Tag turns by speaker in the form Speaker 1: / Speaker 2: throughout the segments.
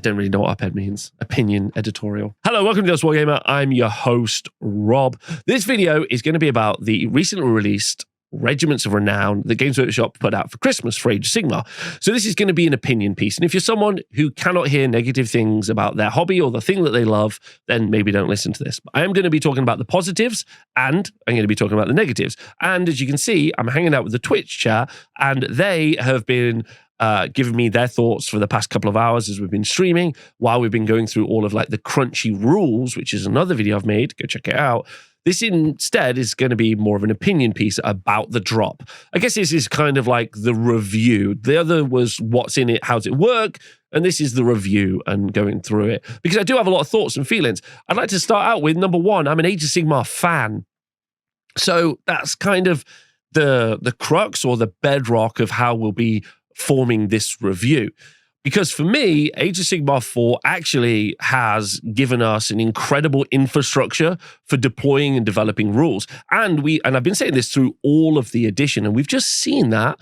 Speaker 1: I don't really know what op-ed means. Opinion editorial. Hello, welcome to Wargamer. I'm your host, Rob. This video is going to be about the recently released Regiments of Renown that Games Workshop put out for Christmas for Age of Sigmar. So this is going to be an opinion piece. And if you're someone who cannot hear negative things about their hobby or the thing that they love, then maybe don't listen to this. But I am going to be talking about the positives and I'm going to be talking about the negatives. And as you can see, I'm hanging out with the Twitch chat and they have been giving me their thoughts for the past couple of hours as we've been streaming, while we've been going through all of like the crunchy rules, which is another video I've made. Go check it out. This instead is going to be more of an opinion piece about the drop. I guess this is kind of like the review. The other was what's in it, how's it work, and this is the review and going through it. Because I do have a lot of thoughts and feelings. I'd like to start out with, number one, I'm an Age of Sigmar fan. So that's kind of the crux or the bedrock of how we'll be forming this review. Because for me, Age of Sigmar 4 actually has given us an incredible infrastructure for deploying and developing rules. And I've been saying this through all of the edition, and we've just seen that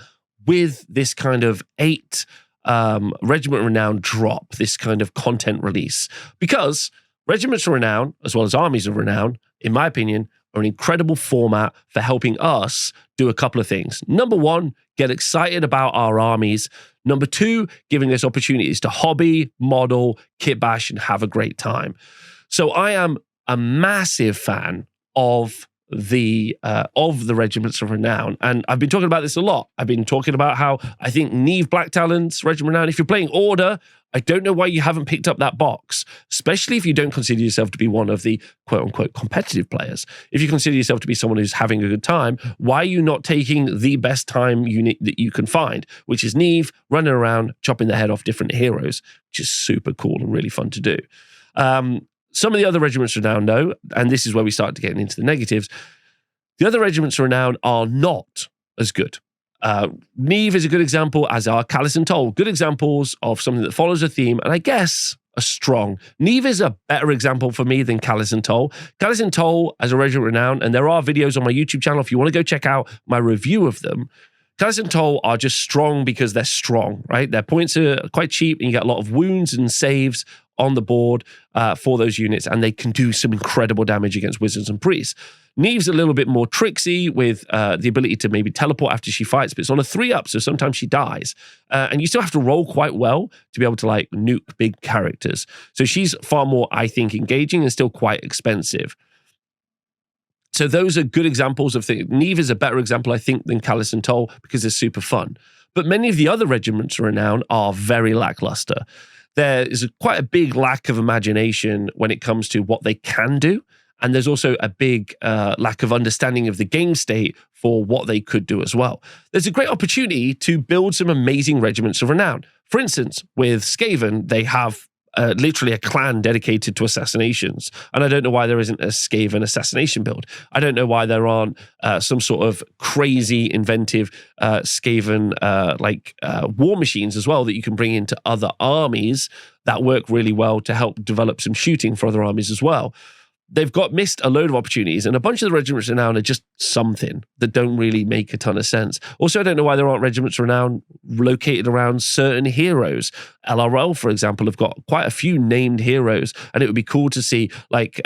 Speaker 1: with this kind of 8 Regiment of Renown drop, this kind of content release. Because Regiments of Renown, as well as Armies of Renown, in my opinion, are an incredible format for helping us do a couple of things. Number one, get excited about our armies. Number two, giving us opportunities to hobby, model, kit bash, and have a great time. So I am a massive fan of the Regiments of Renown. And I've been talking about this a lot. I've been talking about how I think Neve Black Talon's Regiment of Renown, if you're playing Order, I don't know why you haven't picked up that box, especially if you don't consider yourself to be one of the quote-unquote competitive players. If you consider yourself to be someone who's having a good time, why are you not taking the best time unit that you can find, which is Neve running around, chopping the head off different heroes, which is super cool and really fun to do. Some of the other Regiments of Renown, though, and this is where we start to get into the negatives, the other Regiments of Renown are not as good. Neve is a good example, as are Callous and Toll. Good examples of something that follows a theme, and I guess are strong. Neve is a better example for me than Callous and Toll. Callous and Toll as a Regiment of Renown, and there are videos on my YouTube channel if you want to go check out my review of them. Callous and Toll are just strong because they're strong, right? Their points are quite cheap, and you get a lot of wounds and saves on the board for those units, and they can do some incredible damage against wizards and priests. Neve's a little bit more tricksy with the ability to maybe teleport after she fights, but it's on a 3-up, so sometimes she dies. And you still have to roll quite well to be able to like nuke big characters. So she's far more, I think, engaging and still quite expensive. So those are good examples of things. Neve is a better example, I think, than Callous and Toll because they're super fun. But many of the other Regiments of Renown are very lackluster. There is quite a big lack of imagination when it comes to what they can do. And there's also a big lack of understanding of the game state for what they could do as well. There's a great opportunity to build some amazing Regiments of Renown. For instance, with Skaven, they have literally a clan dedicated to assassinations. And I don't know why there isn't a Skaven assassination build. I don't know why there aren't some sort of crazy, inventive Skaven war machines as well that you can bring into other armies that work really well to help develop some shooting for other armies as well. They've missed a load of opportunities, and a bunch of the Regiments of Renown are just something that don't really make a ton of sense. Also, I don't know why there aren't Regiments of Renown located around certain heroes. LRL, for example, have got quite a few named heroes, and it would be cool to see like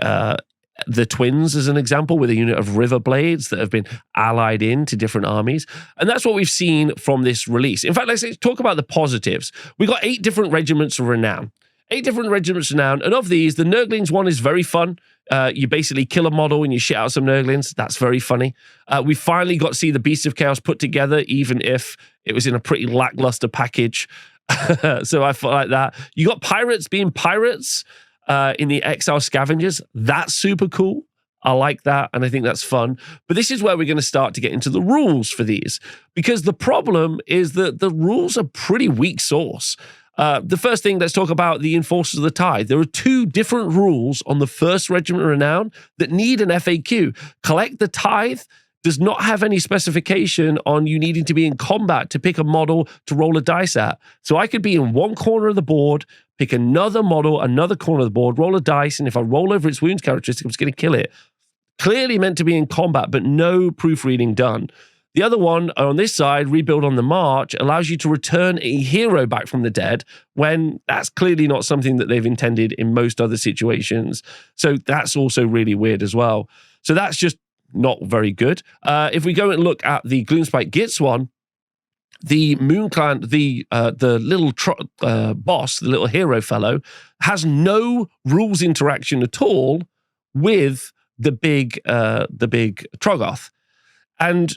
Speaker 1: the Twins as an example with a unit of River Blades that have been allied into different armies. And that's what we've seen from this release. In fact, let's talk about the positives. We got 8 different Regiments of Renown. 8 different Regiments of Renown, and of these, the Nurglings one is very fun. You basically kill a model and you shit out some Nurglings. That's very funny. We finally got to see the Beast of Chaos put together, even if it was in a pretty lackluster package. So I felt like that. You got pirates being pirates in the Exile Scavengers. That's super cool. I like that, and I think that's fun. But this is where we're going to start to get into the rules for these, because the problem is that the rules are pretty weak source. The first thing, let's talk about the Enforcers of the Tithe. There are 2 different rules on the first Regiment of Renown that need an FAQ. Collect the Tithe does not have any specification on you needing to be in combat to pick a model to roll a dice at. So I could be in one corner of the board, pick another model, another corner of the board, roll a dice, and if I roll over its wounds characteristic, I'm just going to kill it. Clearly meant to be in combat, but no proofreading done. The other one on this side, Rebuild on the March, allows you to return a hero back from the dead when that's clearly not something that they've intended in most other situations. So that's also really weird as well. So that's just not very good. If we go and look at the Gloomspite Gitz one, the Moon Clan, the little boss, the little hero fellow, has no rules interaction at all with the big Troggoth. And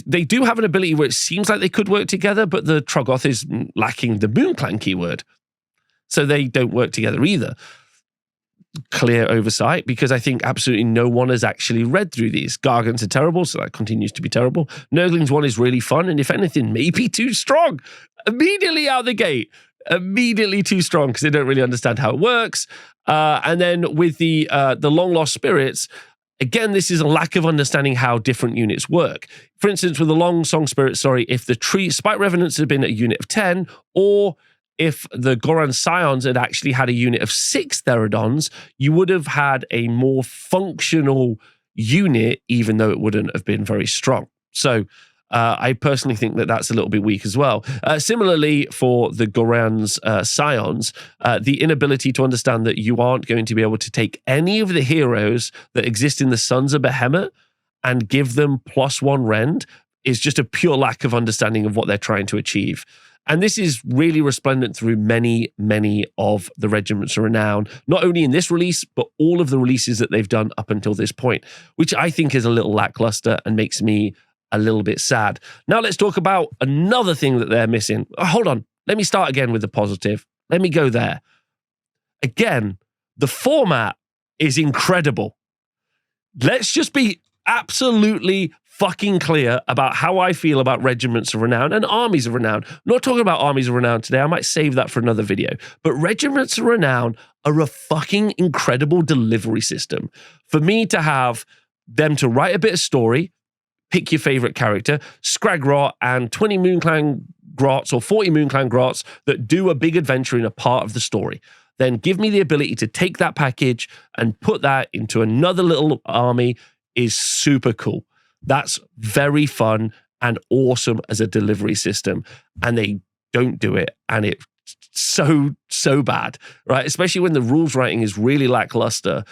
Speaker 1: they do have an ability where it seems like they could work together, but the Troggoth is lacking the Moon Clan keyword. So they don't work together either. Clear oversight, because I think absolutely no one has actually read through these. Gargants are terrible, so that continues to be terrible. Nurgling's one is really fun, and if anything, maybe too strong. Immediately out the gate. Immediately too strong, because they don't really understand how it works. And then with the Long Lost Spirits, again, this is a lack of understanding how different units work. For instance, with the Long Song Spirit, if the Spite Revenants had been a unit of 10, or if the Goran Scions had actually had a unit of 6 Therodons, you would have had a more functional unit, even though it wouldn't have been very strong. So I personally think that that's a little bit weak as well. Similarly, for the Goran's Scions, the inability to understand that you aren't going to be able to take any of the heroes that exist in the Sons of Behemoth and give them +1 rend is just a pure lack of understanding of what they're trying to achieve. And this is really resplendent through many, many of the Regiments of Renown, not only in this release, but all of the releases that they've done up until this point, which I think is a little lackluster and makes me a little bit sad. Now let's talk about another thing that they're missing. Hold on. Let me start again with the positive. Let me go there. Again, the format is incredible. Let's just be absolutely fucking clear about how I feel about Regiments of Renown and Armies of Renown. I'm not talking about Armies of Renown today. I might save that for another video. But Regiments of Renown are a fucking incredible delivery system. For me to have them to write a bit of story, pick your favorite character, Scragrot, and 20 Moonclan Grots or 40 Moonclan Grots that do a big adventure in a part of the story. Then give me the ability to take that package and put that into another little army is super cool. That's very fun and awesome as a delivery system. And they don't do it. And it's so bad, right? Especially when the rules writing is really lackluster.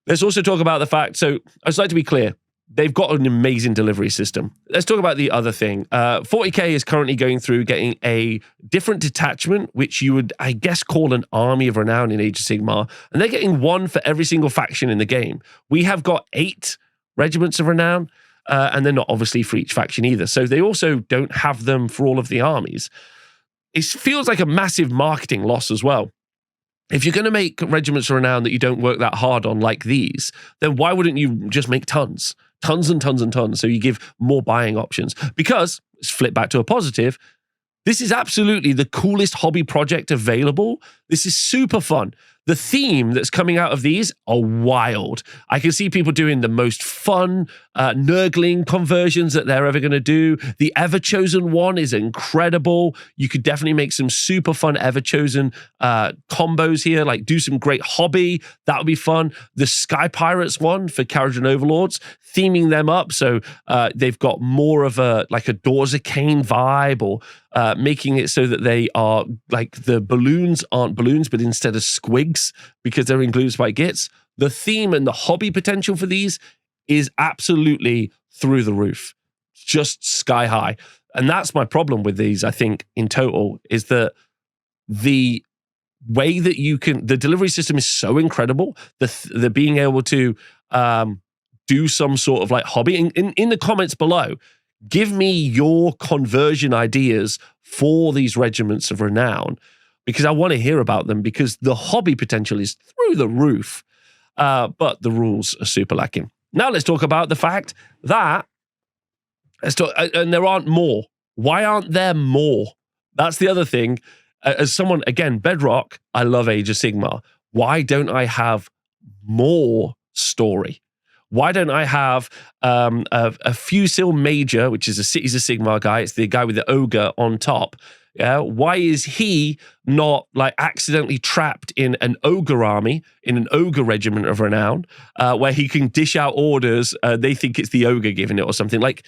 Speaker 1: Let's also talk about the fact, so I'd just like to be clear, they've got an amazing delivery system. Let's talk about the other thing. 40K is currently going through getting a different detachment, which you would, I guess, call an Army of Renown in Age of Sigmar. And they're getting one for every single faction in the game. We have got 8 Regiments of Renown, and they're not obviously for each faction either. So they also don't have them for all of the armies. It feels like a massive marketing loss as well. If you're going to make Regiments of Renown that you don't work that hard on like these, then why wouldn't you just make tons? Tons and tons and tons, so you give more buying options. Because, let's flip back to a positive, this is absolutely the coolest hobby project available. This is super fun. The theme that's coming out of these are wild. I can see people doing the most fun Nurgling conversions that they're ever going to do. The Everchosen one is incredible. You could definitely make some super fun Everchosen combos here, like do some great hobby. That would be fun. The Sky Pirates one for Kharadron Overlords, theming them up so they've got more of a Doors of Cain vibe, or making it so that they are like the balloons aren't balloons, but instead of squigs because they're in Gloomspite Gitz. The theme and the hobby potential for these is absolutely through the roof, just sky high. And that's my problem with these, I think, in total, is that the way that you can, the delivery system is so incredible. The being able to do some sort of like hobby. In the comments below, give me your conversion ideas for these Regiments of Renown, because I want to hear about them, because the hobby potential is through the roof, but the rules are super lacking. Now let's talk about the fact that, and there aren't more. Why aren't there more? That's the other thing. As someone, again, Bedrock, I love Age of Sigmar. Why don't I have more story? Why don't I have a Fusil Major, which is a Cities of Sigmar guy? It's the guy with the ogre on top. Yeah, why is he not like accidentally trapped in an ogre army, in an ogre regiment of renown, where he can dish out orders? They think it's the ogre giving it or something. Like,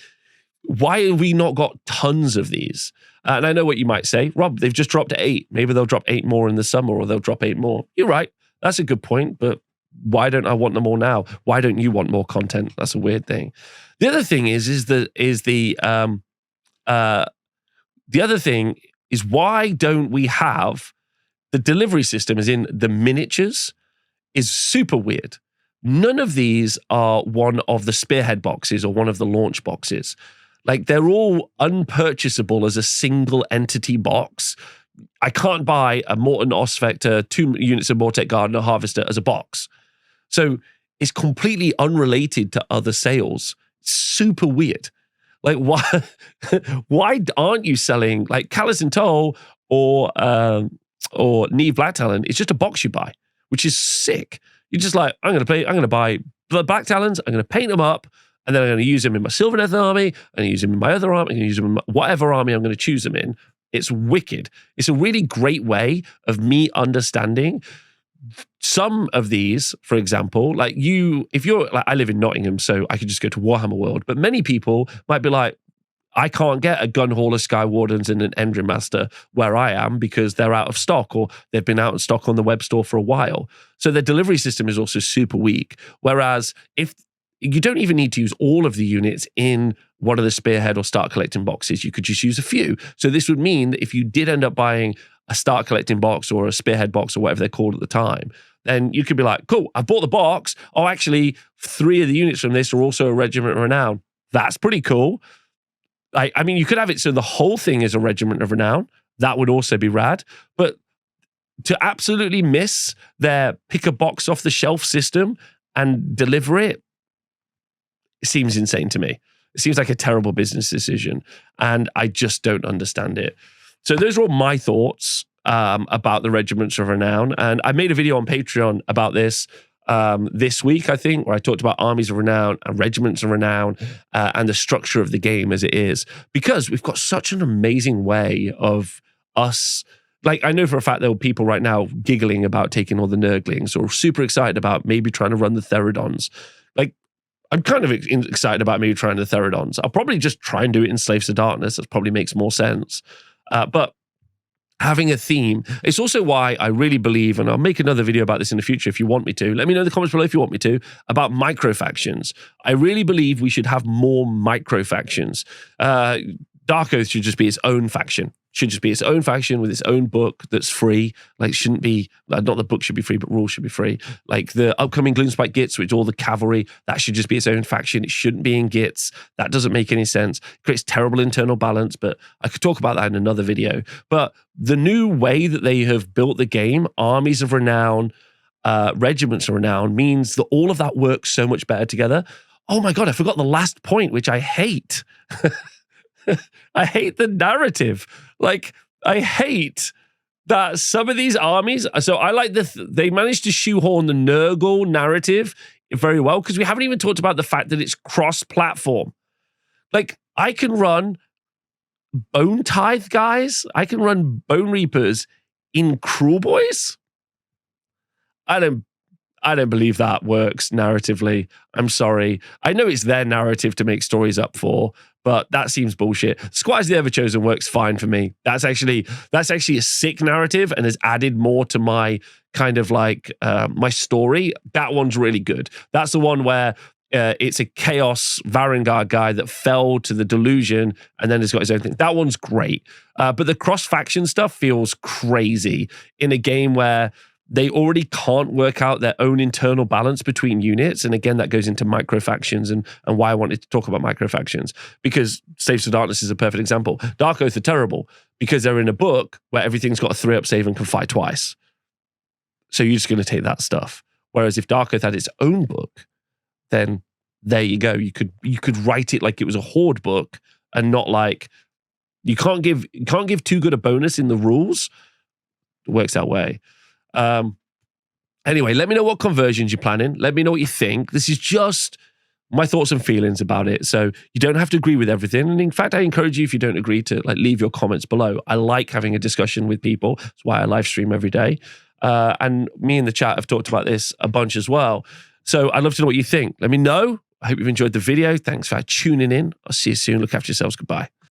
Speaker 1: Why have we not got tons of these? And I know what you might say, Rob, they've just dropped 8. Maybe they'll drop 8 more in the summer, or they'll drop 8 more. You're right. That's a good point, but why don't I want them all now? Why don't you want more content? That's a weird thing. The other thing is why don't we have the delivery system as in the miniatures is super weird. None of these are one of the spearhead boxes or one of the launch boxes. Like, they're all unpurchasable as a single entity box. I can't buy a Morton Osvector, 2 units of Mortek Gardener Harvester as a box. So it's completely unrelated to other sales. Super weird. Like, why aren't you selling like Callus and Toll or Neve Black Talon? It's just a box you buy, which is sick. You're just like, I'm going to buy the Black Talons, I'm going to paint them up, and then I'm going to use them in my Sylvaneth army, I'm going to use them in my other army, I'm going to use them in whatever army I'm going to choose them in. It's wicked. It's a really great way of me understanding some of these, for example, like if you're like, I live in Nottingham, so I could just go to Warhammer World, but many people might be like, I can't get a Gunhauler, Skywardens, and an Endrin Master where I am because they're out of stock, or they've been out of stock on the web store for a while. So their delivery system is also super weak. Whereas if you don't even need to use all of the units in one of the Spearhead or Start Collecting boxes, you could just use a few. So this would mean that if you did end up buying a Start Collecting box or a Spearhead box or whatever they're called at the time, then you could be like, cool, I've bought the box. Oh, actually, 3 of the units from this are also a Regiment of Renown. That's pretty cool. I mean, you could have it so the whole thing is a Regiment of Renown. That would also be rad. But to absolutely miss their pick a box off the shelf system and deliver it, it seems insane to me. It seems like a terrible business decision, and I just don't understand it. So those are all my thoughts about the Regiments of Renown. And I made a video on Patreon about this week, I think, where I talked about Armies of Renown and Regiments of Renown and the structure of the game as it is, because we've got such an amazing way of us. Like, I know for a fact there are people right now giggling about taking all the Nurglings, or super excited about maybe trying to run the Therodons. Like, I'm kind of excited about maybe trying the Therodons. I'll probably just try and do it in Slaves to Darkness. That probably makes more sense. But having a theme, it's also why I really believe, and I'll make another video about this in the future if you want me to. Let me know in the comments below if you want me to, about micro-factions. I really believe we should have more micro-factions. Dark Oath should just be its own faction. Should just be its own faction with its own book that's free. Like, shouldn't be, not the book should be free, but rules should be free. Like the upcoming Gloomspike Gits, which all the cavalry, that should just be its own faction. It shouldn't be in Gits. That doesn't make any sense. It creates terrible internal balance, but I could talk about that in another video. But the new way that they have built the game, Armies of Renown, Regiments of Renown, means that all of that works so much better together. Oh my God, I forgot the last point, which I hate. I hate the narrative. Like, I hate that some of these armies. So I like they managed to shoehorn the Nurgle narrative very well, because we haven't even talked about the fact that it's cross-platform. Like, I can run Bone Tithe guys. I can run Bone Reapers in Cruel Boys. I don't believe that works narratively. I'm sorry. I know it's their narrative to make stories up for, but that seems bullshit. Squires the Everchosen works fine for me. That's actually a sick narrative and has added more to my kind of like my story. That one's really good. That's the one where it's a Chaos Varangar guy that fell to the delusion and then has got his own thing. That one's great. But the cross-faction stuff feels crazy in a game where they already can't work out their own internal balance between units. And again, that goes into micro-factions and why I wanted to talk about micro-factions, because Slaves to Darkness is a perfect example. Dark Oath are terrible because they're in a book where everything's got a 3-up save and can fight twice. So you're just going to take that stuff. Whereas if Dark Oath had its own book, then there you go. You could write it like it was a Horde book and not like, you can't give too good a bonus in the rules. It works that way. Anyway, let me know what conversions you're planning. Let me know what you think. This is just my thoughts and feelings about it. So you don't have to agree with everything. And in fact, I encourage you, if you don't agree, to like leave your comments below. I like having a discussion with people. That's why I live stream every day. And me in the chat have talked about this a bunch as well. So I'd love to know what you think. Let me know. I hope you've enjoyed the video. Thanks for tuning in. I'll see you soon. Look after yourselves. Goodbye.